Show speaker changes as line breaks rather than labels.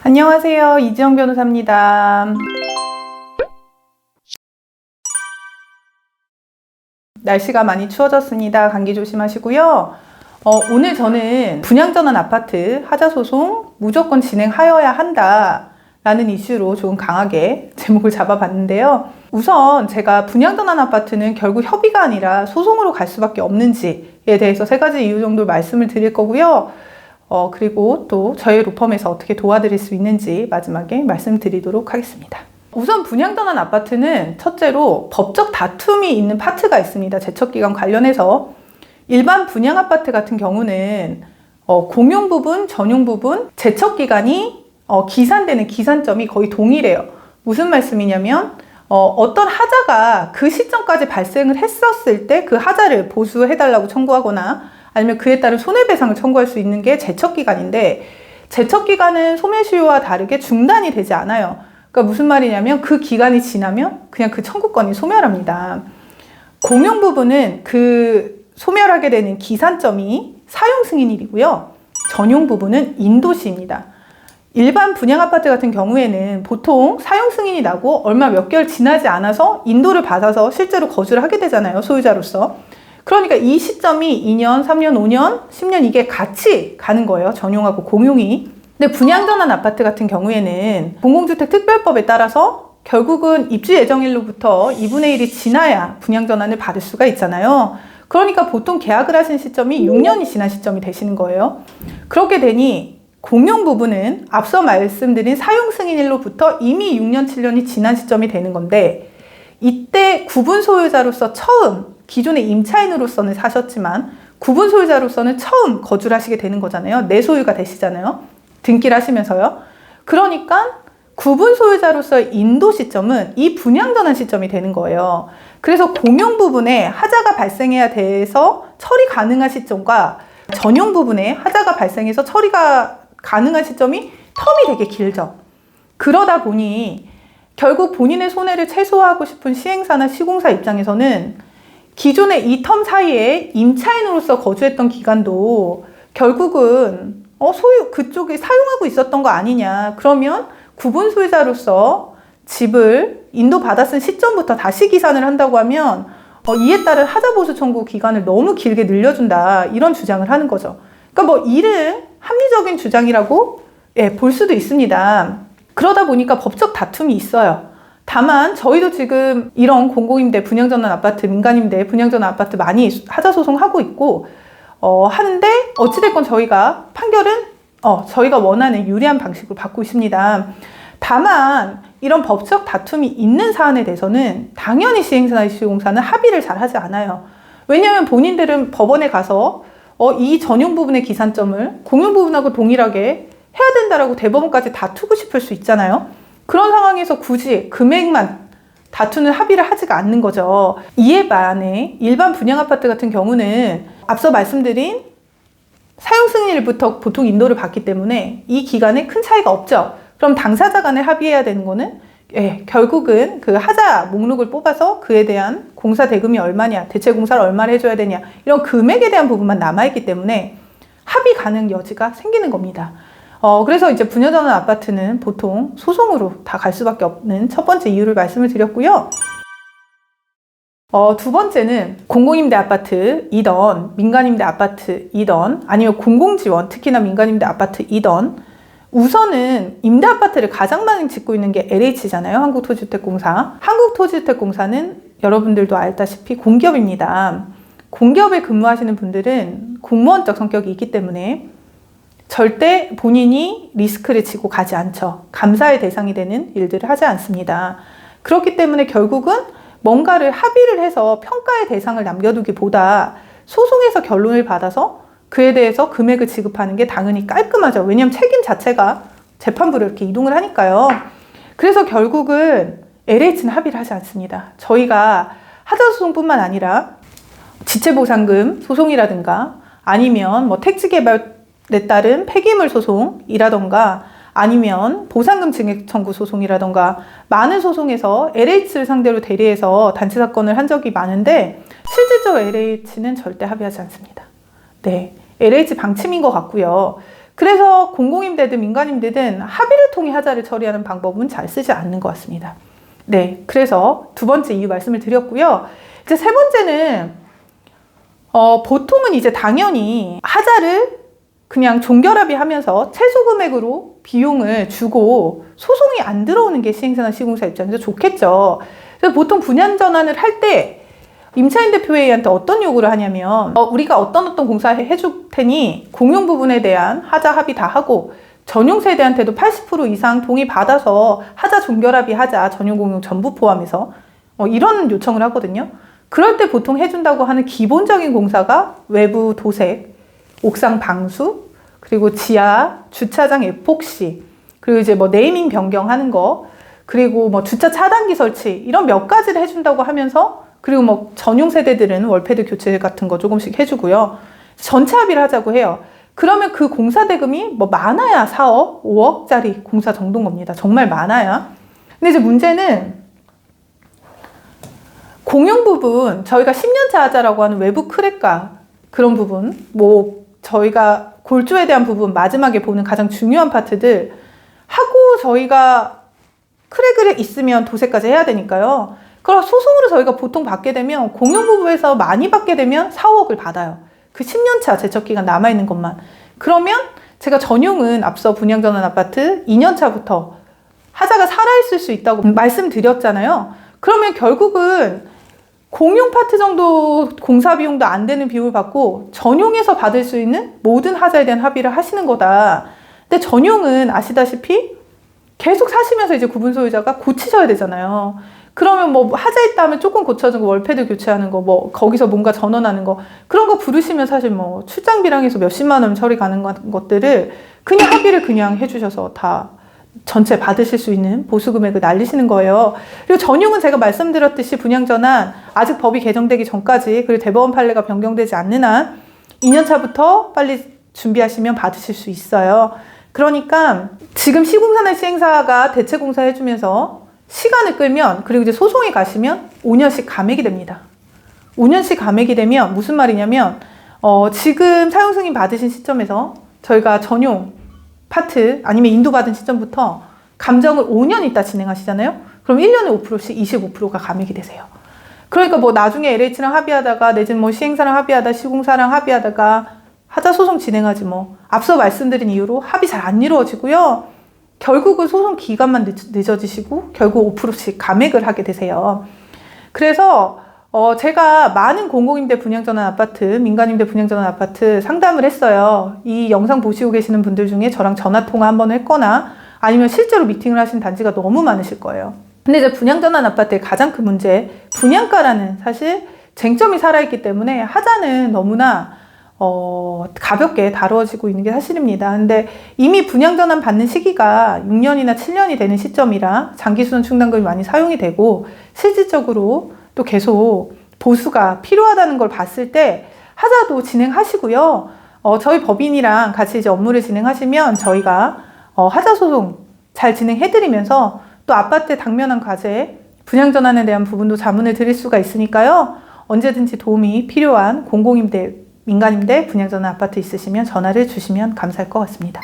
안녕하세요. 이지영 변호사입니다. 날씨가 많이 추워졌습니다. 감기 조심하시고요. 오늘 저는 분양전환 아파트 하자소송 무조건 진행하여야 한다 라는 이슈로 좀 강하게 제목을 잡아봤는데요. 우선 제가 분양전환 아파트는 결국 협의가 아니라 소송으로 갈 수밖에 없는지에 대해서 3가지 이유 정도 말씀을 드릴 거고요. 그리고 또 저희 로펌에서 어떻게 도와드릴 수 있는지 마지막에 말씀드리도록 하겠습니다. 우선 분양전환 아파트는 첫째로 법적 다툼이 있는 파트가 있습니다. 제척기간 관련해서. 일반 분양 아파트 같은 경우는 공용 부분, 전용 부분, 제척기간이 기산되는 기산점이 거의 동일해요. 무슨 말씀이냐면 어떤 하자가 그 시점까지 발생을 했었을 때 그 하자를 보수해달라고 청구하거나 아니면 그에 따른 손해배상을 청구할 수 있는 게 제척기간인데, 제척기간은 소멸시효와 다르게 중단이 되지 않아요. 그러니까 무슨 말이냐면 그 기간이 지나면 그냥 그 청구권이 소멸합니다. 공용 부분은 그 소멸하게 되는 기산점이 사용승인일이고요. 전용 부분은 인도시입니다. 일반 분양아파트 같은 경우에는 보통 사용승인이 나고 얼마 몇 개월 지나지 않아서 인도를 받아서 실제로 거주를 하게 되잖아요, 소유자로서. 그러니까 이 시점이 2년, 3년, 5년, 10년 이게 같이 가는 거예요, 전용하고 공용이. 근데 분양전환 아파트 같은 경우에는 공공주택특별법에 따라서 결국은 입주 예정일로부터 2분의 1이 지나야 분양전환을 받을 수가 있잖아요. 그러니까 보통 계약을 하신 시점이 6년이 지난 시점이 되시는 거예요. 그렇게 되니 공용 부분은 앞서 말씀드린 사용승인일로부터 이미 6년, 7년이 지난 시점이 되는 건데, 이때 구분 소유자로서 처음, 기존의 임차인으로서는 사셨지만 구분 소유자로서는 처음 거주를 하시게 되는 거잖아요. 내 소유가 되시잖아요. 등기를 하시면서요. 그러니까 구분 소유자로서의 인도 시점은 이 분양전환 시점이 되는 거예요. 그래서 공용 부분에 하자가 발생해야 돼서 처리 가능한 시점과 전용 부분에 하자가 발생해서 처리가 가능한 시점이 텀이 되게 길죠. 그러다 보니 결국 본인의 손해를 최소화하고 싶은 시행사나 시공사 입장에서는 기존의 이 텀 사이에 임차인으로서 거주했던 기간도 결국은 그쪽이 사용하고 있었던 거 아니냐. 그러면 구분 소유자로서 집을 인도받아 쓴 시점부터 다시 기산을 한다고 하면 이에 따른 하자보수 청구 기간을 너무 길게 늘려준다, 이런 주장을 하는 거죠. 그러니까 이를 합리적인 주장이라고 볼 수도 있습니다. 그러다 보니까 법적 다툼이 있어요. 다만 저희도 지금 이런 공공임대, 분양전환 아파트, 민간임대, 분양전환 아파트 많이 하자소송하고 있고 하는데, 어찌됐건 저희가 판결은 저희가 원하는 유리한 방식으로 받고 있습니다. 다만 이런 법적 다툼이 있는 사안에 대해서는 당연히 시행사나 시공사는 합의를 잘 하지 않아요. 왜냐하면 본인들은 법원에 가서 이 전용 부분의 기산점을 공용 부분하고 동일하게 해야 된다라고 대법원까지 다투고 싶을 수 있잖아요. 그런 상황에서 굳이 금액만 다투는 합의를 하지가 않는 거죠. 이에 반해 일반 분양아파트 같은 경우는 앞서 말씀드린 사용승인일부터 보통 인도를 받기 때문에 이 기간에 큰 차이가 없죠. 그럼 당사자 간에 합의해야 되는 거는 결국은 그 하자 목록을 뽑아서 그에 대한 공사 대금이 얼마냐, 대체 공사를 얼마를 해줘야 되냐, 이런 금액에 대한 부분만 남아있기 때문에 합의 가능 여지가 생기는 겁니다. 그래서 이제 분양전환 아파트는 보통 소송으로 다 갈 수밖에 없는 첫 번째 이유를 말씀을 드렸고요. 두 번째는 공공임대 아파트이던 민간임대 아파트이던 아니면 공공지원, 특히나 민간임대 아파트이던, 우선은 임대 아파트를 가장 많이 짓고 있는 게 LH잖아요. 한국토지주택공사. 한국토지주택공사는 여러분들도 알다시피 공기업입니다. 공기업에 근무하시는 분들은 공무원적 성격이 있기 때문에 절대 본인이 리스크를 지고 가지 않죠. 감사의 대상이 되는 일들을 하지 않습니다. 그렇기 때문에 결국은 뭔가를 합의를 해서 평가의 대상을 남겨두기보다 소송에서 결론을 받아서 그에 대해서 금액을 지급하는 게 당연히 깔끔하죠. 왜냐하면 책임 자체가 재판부로 이렇게 이동을 하니까요. 그래서 결국은 LH는 합의를 하지 않습니다. 저희가 하자소송뿐만 아니라 지체보상금 소송이라든가 아니면 택지개발에 따른 폐기물 소송이라던가 아니면 보상금 증액 청구 소송이라던가 많은 소송에서 LH를 상대로 대리해서 단체 사건을 한 적이 많은데, 실질적으로 LH는 절대 합의하지 않습니다. 네, LH 방침인 것 같고요. 그래서 공공임대든 민간임대든 합의를 통해 하자를 처리하는 방법은 잘 쓰지 않는 것 같습니다. 네, 그래서 두 번째 이유 말씀을 드렸고요. 이제 세 번째는 보통은 이제 당연히 하자를 그냥 종결합의하면서 최소 금액으로 비용을 주고 소송이 안 들어오는 게 시행사나 시공사 입장에서 좋겠죠. 그래서 보통 분양전환을 할 때 임차인대표회의한테 어떤 요구를 하냐면 우리가 어떤 공사 해줄 테니 공용 부분에 대한 하자 합의 다 하고 전용 세대한테도 80% 이상 동의 받아서 하자 종결합의 하자, 전용 공용 전부 포함해서 이런 요청을 하거든요. 그럴 때 보통 해준다고 하는 기본적인 공사가 외부 도색, 옥상 방수, 그리고 지하 주차장 에폭시, 그리고 이제 뭐 네이밍 변경하는 거, 그리고 뭐 주차 차단기 설치 이런 몇 가지를 해준다고 하면서, 그리고 뭐 전용 세대들은 월패드 교체 같은 거 조금씩 해주고요. 전체 합의를 하자고 해요. 그러면 그 공사 대금이 뭐 많아야 4억, 5억짜리 공사 정도인 겁니다. 정말 많아야. 근데 이제 문제는 공용 부분, 저희가 10년차 하자라고 하는 외부 크랙과 그런 부분, 뭐 저희가 골조에 대한 부분 마지막에 보는 가장 중요한 파트들 하고 저희가 크랙을 있으면 도색까지 해야 되니까요. 그럼 소송으로 저희가 보통 받게 되면 공용 부부에서 많이 받게 되면 4, 5억을 받아요. 그 10년차 제척기간 남아있는 것만. 그러면 제가 전용은 앞서 분양전환 아파트 2년차부터 하자가 살아있을 수 있다고 말씀드렸잖아요. 그러면 결국은 공용 파트 정도 공사 비용도 안 되는 비용을 받고 전용에서 받을 수 있는 모든 하자에 대한 합의를 하시는 거다. 근데 전용은 아시다시피 계속 사시면서 이제 구분 소유자가 고치셔야 되잖아요. 그러면 뭐 하자 있다 하면 조금 고쳐주고 월패드 교체하는 거, 뭐 거기서 뭔가 전원하는 거, 그런 거 부르시면 사실 뭐 출장비랑 해서 몇십만 원 처리 가는 것들을 그냥 합의를 그냥 해주셔서 다 전체 받으실 수 있는 보수 금액을 날리시는 거예요. 그리고 전용은 제가 말씀드렸듯이 분양전환 아직 법이 개정되기 전까지, 그리고 대법원 판례가 변경되지 않는 한 2년차부터 빨리 준비하시면 받으실 수 있어요. 그러니까 지금 시공사나 시행사가 대체 공사 해주면서 시간을 끌면, 그리고 이제 소송에 가시면 5년씩 감액이 됩니다. 5년씩 감액이 되면 무슨 말이냐면 지금 사용 승인 받으신 시점에서 저희가 전용 파트 아니면 인도받은 시점부터 감정을 5년 있다 진행하시잖아요. 그럼 1년에 5%씩 25%가 감액이 되세요. 그러니까 뭐 나중에 LH랑 합의하다가 내지는 뭐 시행사랑 합의하다 시공사랑 합의하다가 하자 소송 진행하지 뭐. 앞서 말씀드린 이유로 합의 잘 안 이루어지고요. 결국은 소송 기간만 늦어지시고 결국 5%씩 감액을 하게 되세요. 그래서 제가 많은 공공임대 분양전환 아파트, 민간임대 분양전환 아파트 상담을 했어요. 이 영상 보시고 계시는 분들 중에 저랑 전화통화 한번 했거나 아니면 실제로 미팅을 하신 단지가 너무 많으실 거예요. 근데 이제 분양전환 아파트의 가장 큰 문제, 분양가라는 사실 쟁점이 살아있기 때문에 하자는 너무나 가볍게 다루어지고 있는 게 사실입니다. 근데 이미 분양전환 받는 시기가 6년이나 7년이 되는 시점이라 장기수선 충당금이 많이 사용이 되고 실질적으로 또 계속 보수가 필요하다는 걸 봤을 때 하자도 진행하시고요. 저희 법인이랑 같이 이제 업무를 진행하시면 저희가 하자 소송 잘 진행해드리면서 또 아파트 당면한 과제, 분양전환에 대한 부분도 자문을 드릴 수가 있으니까요. 언제든지 도움이 필요한 공공임대, 민간임대, 분양전환 아파트 있으시면 전화를 주시면 감사할 것 같습니다.